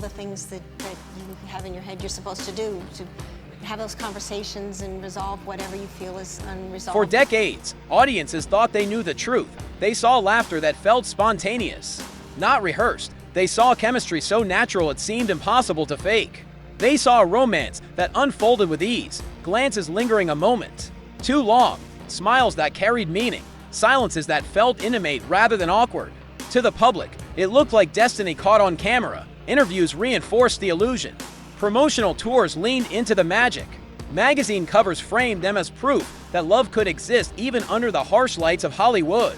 The things that you have in your head you're supposed to do, to have those conversations and resolve whatever you feel is unresolved. For decades, audiences thought they knew the truth. They saw laughter that felt spontaneous, not rehearsed. They saw chemistry so natural it seemed impossible to fake. They saw a romance that unfolded with ease, glances lingering a moment too long, smiles that carried meaning, silences that felt intimate rather than awkward. To the public, it looked like destiny caught on camera. Interviews reinforced the illusion. Promotional tours leaned into the magic. Magazine covers framed them as proof that love could exist even under the harsh lights of Hollywood.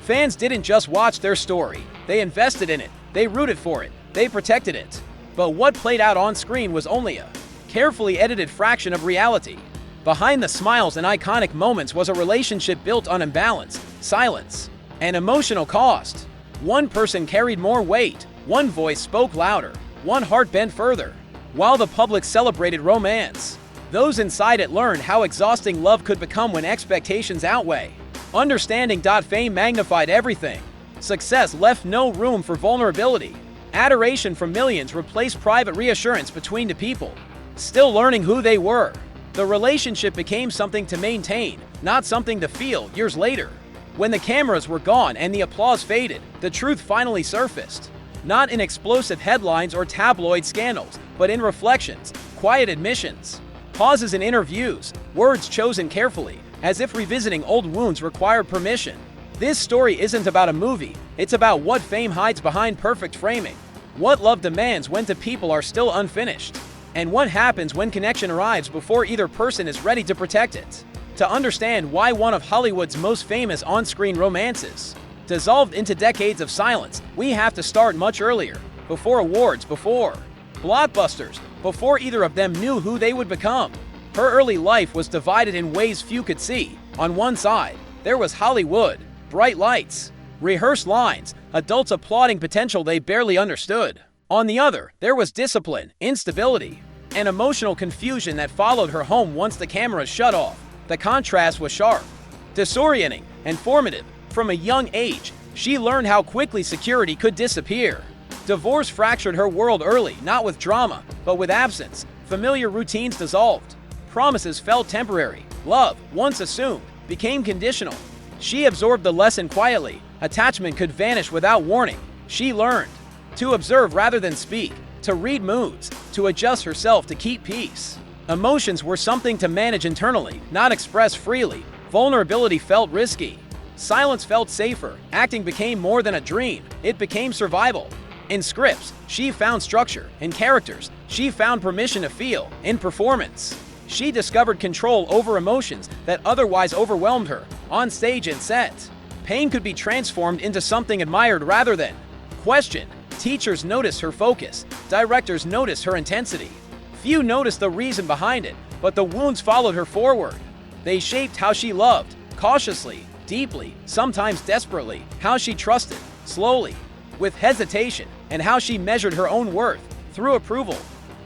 Fans didn't just watch their story. They invested in it. They rooted for it. They protected it. But what played out on screen was only a carefully edited fraction of reality. Behind the smiles and iconic moments was a relationship built on imbalance, silence, and emotional cost. One person carried more weight. One voice spoke louder. One heart bent further. While the public celebrated romance, those inside it learned how exhausting love could become when expectations outweigh. Understanding. Fame magnified everything. Success left no room for vulnerability. Adoration from millions replaced private reassurance between the people, still learning who they were. The relationship became something to maintain, not something to feel years later. When the cameras were gone and the applause faded, the truth finally surfaced. Not in explosive headlines or tabloid scandals, but in reflections, quiet admissions, pauses in interviews, words chosen carefully, as if revisiting old wounds required permission. This story isn't about a movie, it's about what fame hides behind perfect framing, what love demands when the people are still unfinished, and what happens when connection arrives before either person is ready to protect it. To understand why one of Hollywood's most famous on-screen romances dissolved into decades of silence, we have to start much earlier, before awards, before blockbusters, before either of them knew who they would become. Her early life was divided in ways few could see. On one side, there was Hollywood, bright lights, rehearsed lines, adults applauding potential they barely understood. On the other, there was discipline, instability, and emotional confusion that followed her home once the cameras shut off. The contrast was sharp, disorienting, and formative. From a young age, she learned how quickly security could disappear. Divorce fractured her world early, not with drama, but with absence. Familiar routines dissolved. Promises felt temporary. Love, once assumed, became conditional. She absorbed the lesson quietly. Attachment could vanish without warning. She learned to observe rather than speak, to read moods, to adjust herself to keep peace. Emotions were something to manage internally, not express freely. Vulnerability felt risky. Silence felt safer. Acting became more than a dream. It became survival. In scripts, she found structure. In characters, she found permission to feel. In performance, she discovered control over emotions that otherwise overwhelmed her. On stage and set, pain could be transformed into something admired rather than questioned. Teachers noticed her focus. Directors noticed her intensity. Few noticed the reason behind it, but the wounds followed her forward. They shaped how she loved, cautiously, deeply, sometimes desperately, how she trusted, slowly, with hesitation, and how she measured her own worth through approval,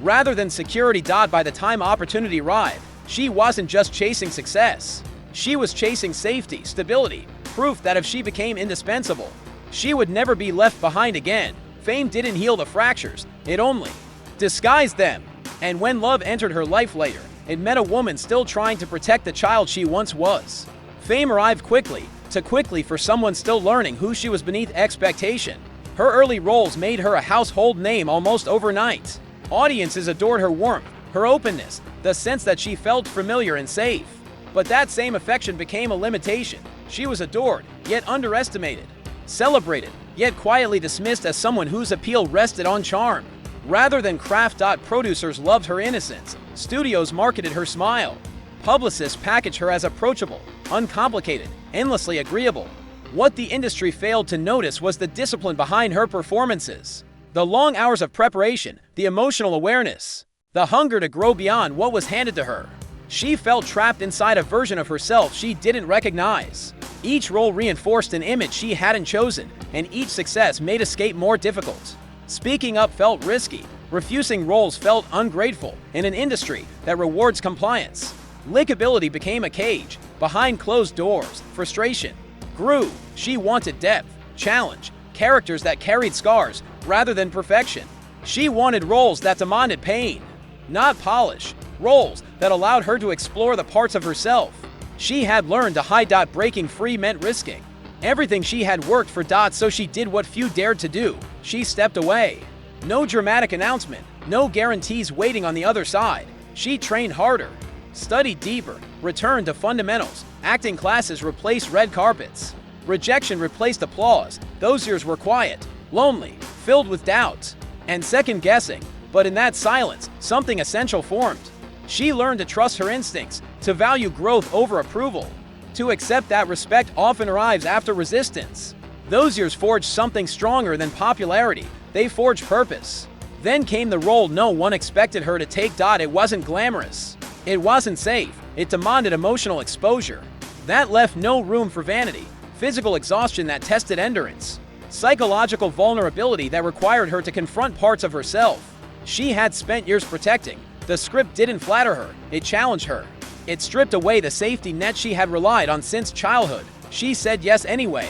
rather than security. By the time opportunity arrived, she wasn't just chasing success. She was chasing safety, stability, proof that if she became indispensable, she would never be left behind again. Fame didn't heal the fractures, it only disguised them. And when love entered her life later, it met a woman still trying to protect the child she once was. Fame arrived quickly, too quickly for someone still learning who she was beneath expectation. Her early roles made her a household name almost overnight. Audiences adored her warmth, her openness, the sense that she felt familiar and safe. But that same affection became a limitation. She was adored, yet underestimated. Celebrated, yet quietly dismissed as someone whose appeal rested on charm rather than craft. Producers loved her innocence. Studios marketed her smile. Publicists packaged her as approachable, uncomplicated, endlessly agreeable. What the industry failed to notice was the discipline behind her performances. The long hours of preparation, the emotional awareness, the hunger to grow beyond what was handed to her. She felt trapped inside a version of herself she didn't recognize. Each role reinforced an image she hadn't chosen, and each success made escape more difficult. Speaking up felt risky. Refusing roles felt ungrateful in an industry that rewards compliance. Lickability became a cage. Behind closed doors, frustration grew. She wanted depth, challenge, characters that carried scars rather than perfection. She wanted roles that demanded pain, not polish, roles that allowed her to explore the parts of herself she had learned to hide. Breaking free meant risking everything she had worked for. So she did what few dared to do. She stepped away. No dramatic announcement, no guarantees waiting on the other side. She trained harder, studied deeper, returned to fundamentals. Acting classes replaced red carpets. Rejection replaced applause. Those years were quiet, lonely, filled with doubt and second guessing. But in that silence, something essential formed. She learned to trust her instincts, to value growth over approval, to accept that respect often arrives after resistance. Those years forged something stronger than popularity. They forged purpose. Then came the role no one expected her to take. It wasn't glamorous. It wasn't safe. It demanded emotional exposure. That left no room for vanity, physical exhaustion that tested endurance, psychological vulnerability that required her to confront parts of herself she had spent years protecting. The script didn't flatter her, it challenged her. It stripped away the safety net she had relied on since childhood. She said yes anyway.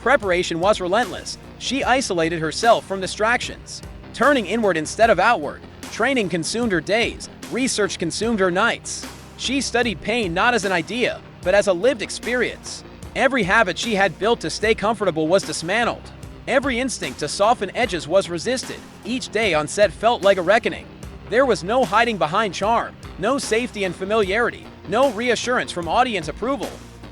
Preparation was relentless. She isolated herself from distractions, turning inward instead of outward. Training consumed her days, research consumed her nights. She studied pain not as an idea, but as a lived experience. Every habit she had built to stay comfortable was dismantled. Every instinct to soften edges was resisted. Each day on set felt like a reckoning. There was no hiding behind charm, no safety and familiarity, no reassurance from audience approval.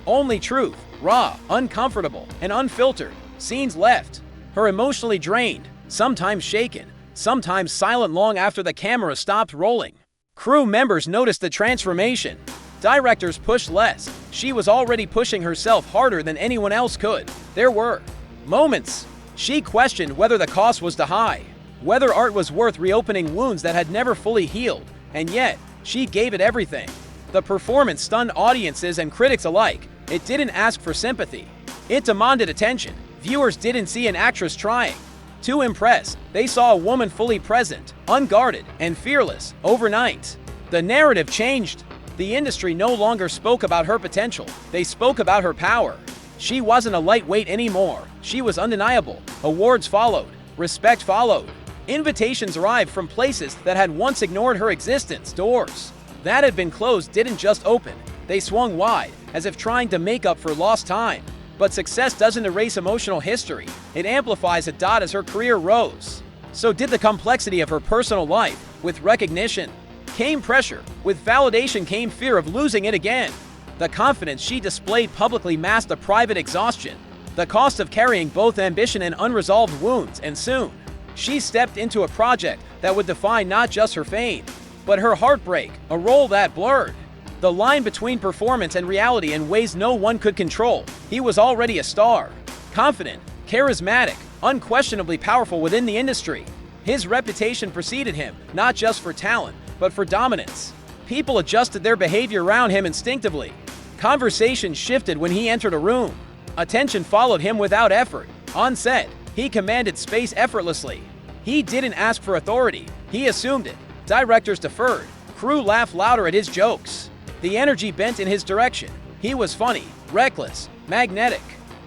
Only truth, raw, uncomfortable, and unfiltered. Scenes left her emotionally drained, sometimes shaken, sometimes silent long after the camera stopped rolling. Crew members noticed the transformation. Directors pushed less. She was already pushing herself harder than anyone else could. There were moments she questioned whether the cost was too high, whether art was worth reopening wounds that had never fully healed, and yet, she gave it everything. The performance stunned audiences and critics alike. It didn't ask for sympathy. It demanded attention. Viewers didn't see an actress trying to impress. They saw a woman fully present, unguarded, and fearless. Overnight, the narrative changed. The industry no longer spoke about her potential. They spoke about her power. She wasn't a lightweight anymore. She was undeniable. Awards followed. Respect followed. Invitations arrived from places that had once ignored her existence. Doors that had been closed didn't just open. They swung wide, as if trying to make up for lost time. But success doesn't erase emotional history. It amplifies it. As her career rose, so did the complexity of her personal life. With recognition came pressure. With validation came fear of losing it again. The confidence she displayed publicly masked a private exhaustion, the cost of carrying both ambition and unresolved wounds. And soon, she stepped into a project that would define not just her fame, but her heartbreak, a role that blurred the line between performance and reality in ways no one could control. He was already a star, confident, charismatic, unquestionably powerful within the industry. His reputation preceded him, not just for talent, but for dominance. People adjusted their behavior around him instinctively. Conversation shifted when he entered a room. Attention followed him without effort. On set, he commanded space effortlessly. He didn't ask for authority, he assumed it. Directors deferred. Crew laughed louder at his jokes. The energy bent in his direction. He was funny, reckless, magnetic.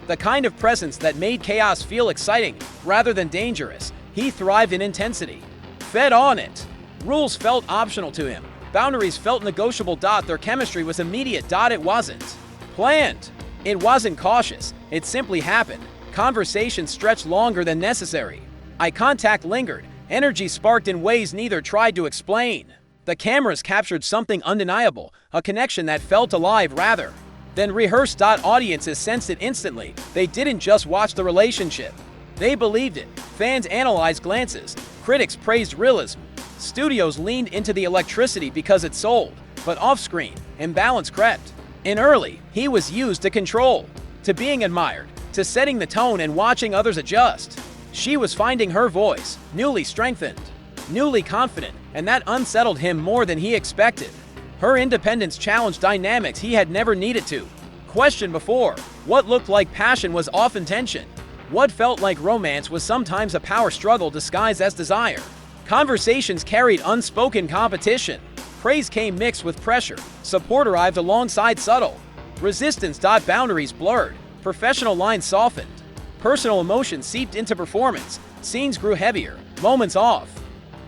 The kind of presence that made chaos feel exciting rather than dangerous. He thrived in intensity, fed on it. Rules felt optional to him. Boundaries felt negotiable. Their chemistry was immediate. It wasn't planned. It wasn't cautious. It simply happened. Conversation stretched longer than necessary. Eye contact lingered. Energy sparked in ways neither tried to explain. The cameras captured something undeniable, a connection that felt alive rather than rehearsed. Audiences sensed it instantly. They didn't just watch the relationship. They believed it. Fans analyzed glances. Critics praised realism. Studios leaned into the electricity because it sold. But off-screen, imbalance crept. In early, he was used to control, to being admired, to setting the tone and watching others adjust. She was finding her voice, newly strengthened, newly confident, and that unsettled him more than he expected. Her independence challenged dynamics he had never needed to question before. What looked like passion was often tension. What felt like romance was sometimes a power struggle disguised as desire. Conversations carried unspoken competition. Praise came mixed with pressure. Support arrived alongside subtle resistance. Boundaries blurred. Professional lines softened. Personal emotions seeped into performance. Scenes grew heavier, moments off.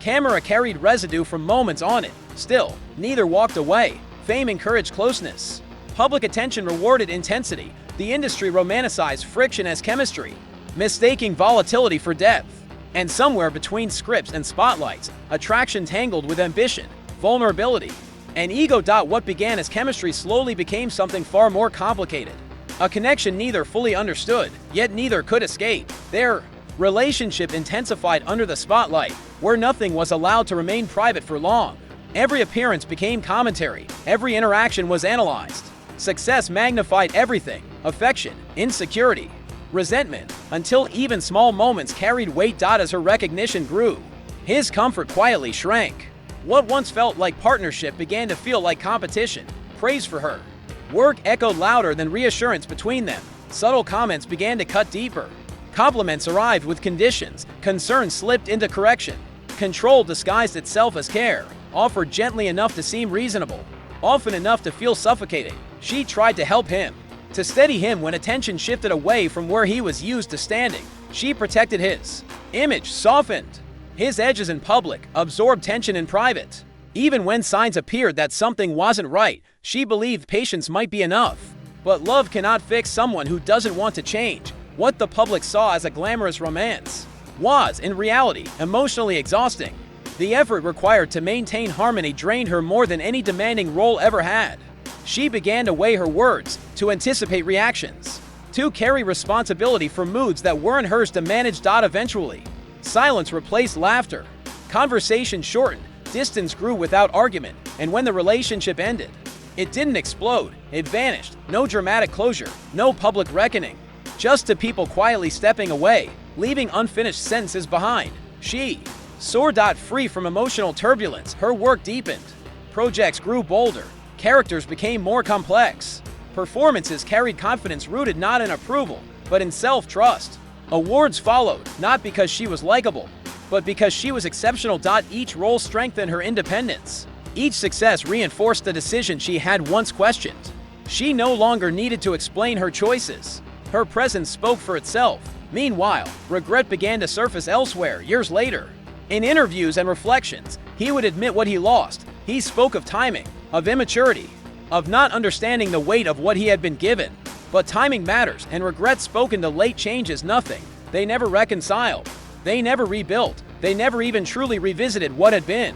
Camera carried residue from moments on it. Still, neither walked away. Fame encouraged closeness. Public attention rewarded intensity. The industry romanticized friction as chemistry, mistaking volatility for depth. And somewhere between scripts and spotlights, attraction tangled with ambition, vulnerability, and ego. What began as chemistry slowly became something far more complicated. A connection neither fully understood, yet neither could escape. Their relationship intensified under the spotlight, where nothing was allowed to remain private for long. Every appearance became commentary, every interaction was analyzed. Success magnified everything: affection, insecurity, resentment, until even small moments carried weight. As her recognition grew, his comfort quietly shrank. What once felt like partnership began to feel like competition. Praise for her work echoed louder than reassurance between them. Subtle comments began to cut deeper. Compliments arrived with conditions. Concern slipped into correction. Control disguised itself as care, offered gently enough to seem reasonable, often enough to feel suffocating. She tried to help him, to steady him when attention shifted away from where he was used to standing. She protected his image, softened his edges in public, absorbed tension in private. Even when signs appeared that something wasn't right, she believed patience might be enough. But love cannot fix someone who doesn't want to change. What the public saw as a glamorous romance was, in reality, emotionally exhausting. The effort required to maintain harmony drained her more than any demanding role ever had. She began to weigh her words, to anticipate reactions, to carry responsibility for moods that weren't hers to manage. Eventually, silence replaced laughter. Conversation shortened, distance grew without argument, and when the relationship ended, it didn't explode, it vanished. No dramatic closure, no public reckoning. Just two people quietly stepping away, leaving unfinished sentences behind. She soared. Free from emotional turbulence, her work deepened. Projects grew bolder, characters became more complex. Performances carried confidence rooted not in approval, but in self-trust. Awards followed, not because she was likable, but because she was exceptional. Each role strengthened her independence. Each success reinforced the decision she had once questioned. She no longer needed to explain her choices. Her presence spoke for itself. Meanwhile, regret began to surface elsewhere years later. In interviews and reflections, he would admit what he lost. He spoke of timing, of immaturity, of not understanding the weight of what he had been given. But timing matters, and regret spoken to late changes nothing. They never reconciled. They never rebuilt. They never even truly revisited what had been.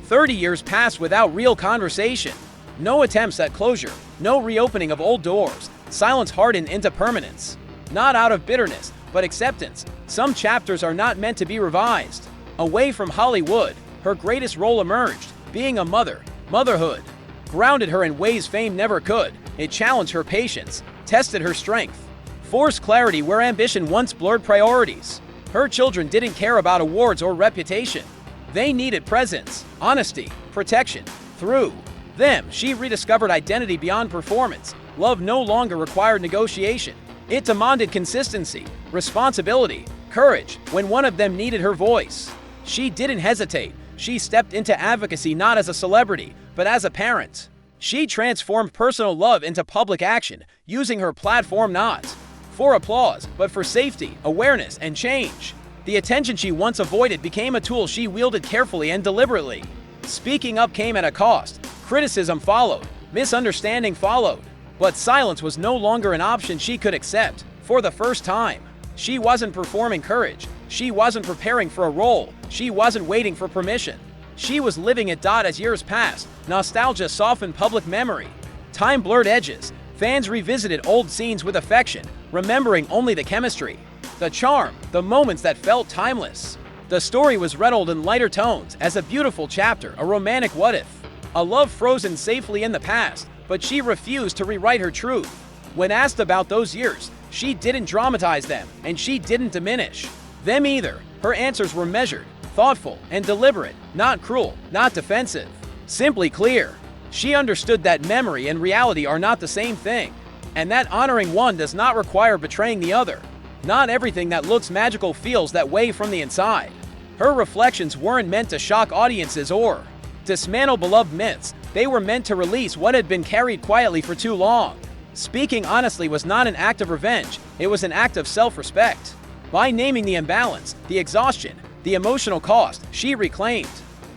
30 years passed without real conversation. No attempts at closure. No reopening of old doors. Silence hardened into permanence. Not out of bitterness, but acceptance. Some chapters are not meant to be revised. Away from Hollywood, her greatest role emerged. Being a mother. Motherhood grounded her in ways fame never could. It challenged her patience, tested her strength, forced clarity where ambition once blurred priorities. Her children didn't care about awards or reputation. They needed presence, honesty, protection. Through them, she rediscovered identity beyond performance. Love no longer required negotiation. It demanded consistency, responsibility, courage when one of them needed her voice. She didn't hesitate. She stepped into advocacy not as a celebrity, but as a parent. She transformed personal love into public action, using her platform not for applause, but for safety, awareness, and change. The attention she once avoided became a tool she wielded carefully and deliberately. Speaking up came at a cost. Criticism followed. Misunderstanding followed. But silence was no longer an option she could accept. For the first time, she wasn't performing courage. She wasn't preparing for a role. She wasn't waiting for permission. She was living it. As years passed, nostalgia softened public memory. Time blurred edges. Fans revisited old scenes with affection, remembering only the chemistry, the charm, the moments that felt timeless. The story was retold in lighter tones as a beautiful chapter, a romantic what-if, a love frozen safely in the past, but she refused to rewrite her truth. When asked about those years, she didn't dramatize them, and she didn't diminish them either. Her answers were measured, thoughtful, and deliberate, not cruel, not defensive, simply clear. She understood that memory and reality are not the same thing, and that honoring one does not require betraying the other. Not everything that looks magical feels that way from the inside. Her reflections weren't meant to shock audiences or dismantle beloved myths. They were meant to release what had been carried quietly for too long. Speaking honestly was not an act of revenge, it was an act of self-respect. By naming the imbalance, the exhaustion, The emotional cost she reclaimed.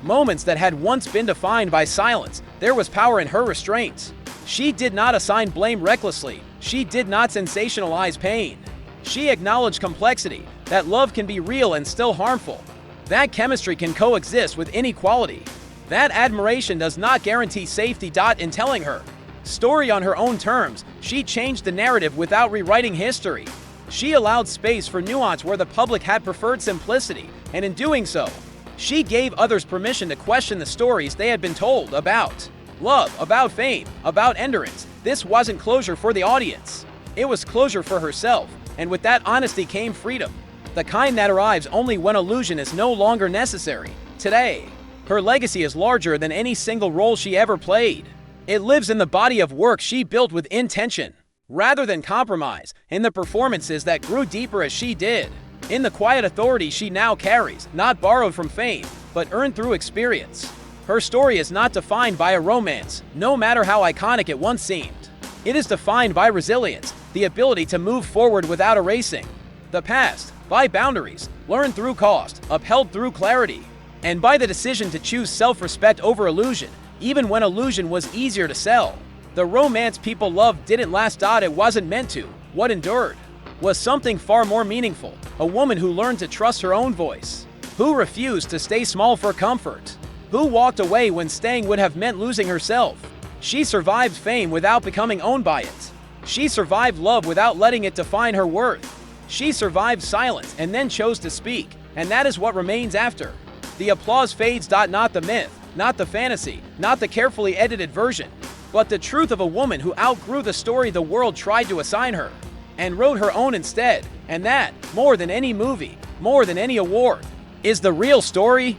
Moments that had once been defined by silence, there was power in her restraint. She did not assign blame recklessly. She did not sensationalize pain. She acknowledged complexity, that love can be real and still harmful. That chemistry can coexist with inequality. That admiration does not guarantee safety. In telling her story on her own terms, she changed the narrative without rewriting history. She allowed space for nuance where the public had preferred simplicity, and in doing so, she gave others permission to question the stories they had been told about love, about fame, about endurance. This wasn't closure for the audience. It was closure for herself, and with that honesty came freedom. The kind that arrives only when illusion is no longer necessary. Today, her legacy is larger than any single role she ever played. It lives in the body of work she built with intention, rather than compromise, in the performances that grew deeper as she did, in the quiet authority she now carries, not borrowed from fame, but earned through experience. Her story is not defined by a romance, no matter how iconic it once seemed. It is defined by resilience, the ability to move forward without erasing the past, by boundaries, learned through cost, upheld through clarity, and by the decision to choose self-respect over illusion, even when illusion was easier to sell. The romance people loved didn't last. It wasn't meant to. What endured was something far more meaningful, a woman who learned to trust her own voice, who refused to stay small for comfort, who walked away when staying would have meant losing herself. She survived fame without becoming owned by it. She survived love without letting it define her worth. She survived silence and then chose to speak, and that is what remains after. The applause fades. Not the myth, not the fantasy, not the carefully edited version, but the truth of a woman who outgrew the story the world tried to assign her, and wrote her own instead. And that, more than any movie, more than any award, is the real story